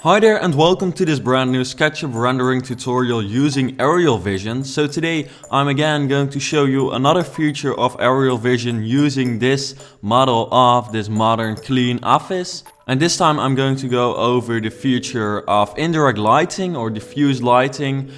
Hi there and welcome to this brand new Sketchup rendering tutorial using Arielvision. So today I'm again going to show you another feature of Arielvision using this model of this modern clean office. And this time I'm going to go over the feature of indirect lighting or diffused lighting,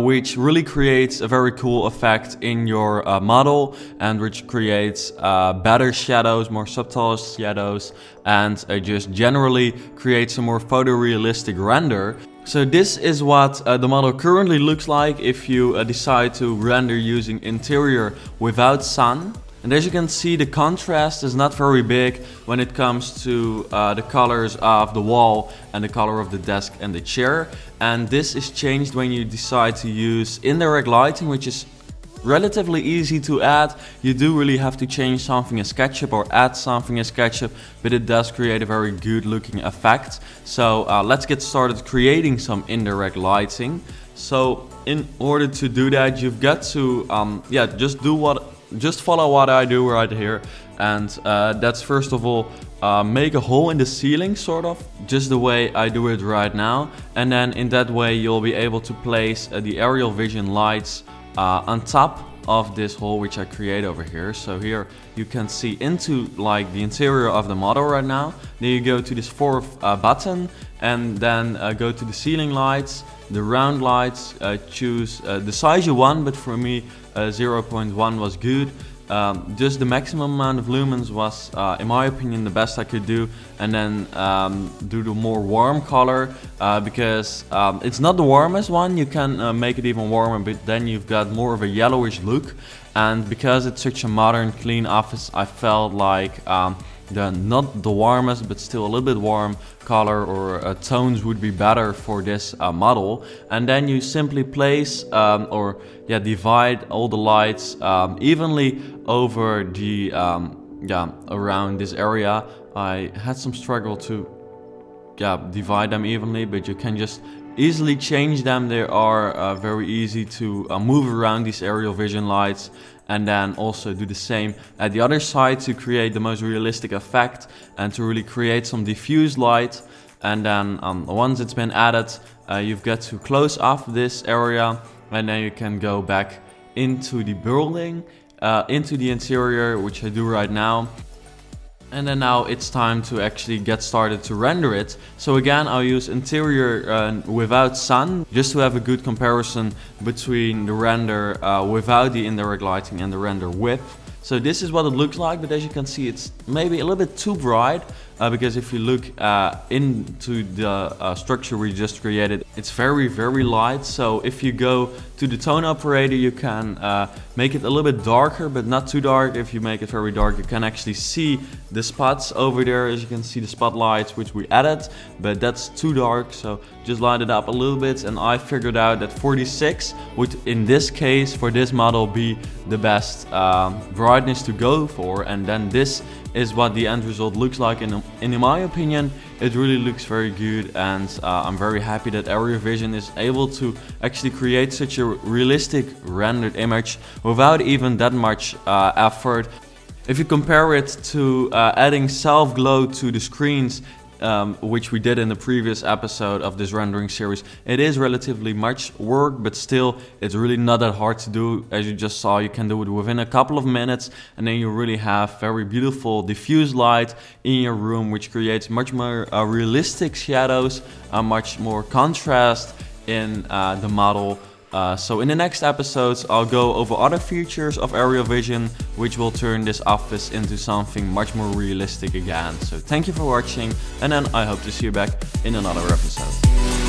which really creates a very cool effect in your model and which creates better shadows, more subtle shadows, and just generally creates a more photorealistic render. So this is what the model currently looks like if you decide to render using interior without sun. And as you can see, the contrast is not very big when it comes to the colors of the wall and the color of the desk and the chair. And this is changed when you decide to use indirect lighting, which is relatively easy to add. You do really have to change something in Sketchup or add something in Sketchup, but it does create a very good looking effect. So let's get started creating some indirect lighting. So in order to do that, you've got to just follow what I do right here, and that's first of all make a hole in the ceiling, sort of just the way I do it right now, and then in that way you'll be able to place the Arielvision lights on top of this hole which I create over here. So here you can see into like the interior of the model right now. Then you go to this fourth button and then go to the ceiling lights, the round lights, choose the size you want, but for me 0.1 was good. Just the maximum amount of lumens was, in my opinion, the best I could do, and then do the more warm color because it's not the warmest one. You can make it even warmer, but then you've got more of a yellowish look. And because it's such a modern, clean office, I felt like not the warmest, but still a little bit warm color or tones would be better for this model. And then you simply place divide all the lights evenly over the around this area. I had some struggle to divide them evenly, but you can just easily change them. They are very easy to move around these Arielvision lights, and then also do the same at the other side to create the most realistic effect and to really create some diffused light. And then once it's been added, you've got to close off this area, and then you can go back into the building, into the interior, which I do right now. And then now it's time to actually get started to render it. So again, I'll use interior without sun, just to have a good comparison between the render without the indirect lighting and the render with. So this is what it looks like, but as you can see, it's maybe a little bit too bright because if you look into the structure we just created, it's very, very light. So if you go to the tone operator, you can make it a little bit darker, but not too dark. If you make it very dark, you can actually see the spots over there. As you can see, the spotlights which we added, but that's too dark. So just light it up a little bit, and I figured out that 46 would, in this case, for this model, be the best brightness to go for. And then this is what the end result looks like, and in my opinion it really looks very good. And I'm very happy that Arielvision is able to actually create such a realistic rendered image without even that much effort. If you compare it to adding self glow to the screens, which we did in the previous episode of this rendering series, it is relatively much work, but still it's really not that hard to do. As you just saw, you can do it within a couple of minutes, and then you really have very beautiful diffused light in your room, which creates much more realistic shadows, much more contrast in the model. So in the next episodes, I'll go over other features of Arielvision, which will turn this office into something much more realistic again. So thank you for watching, and then I hope to see you back in another episode.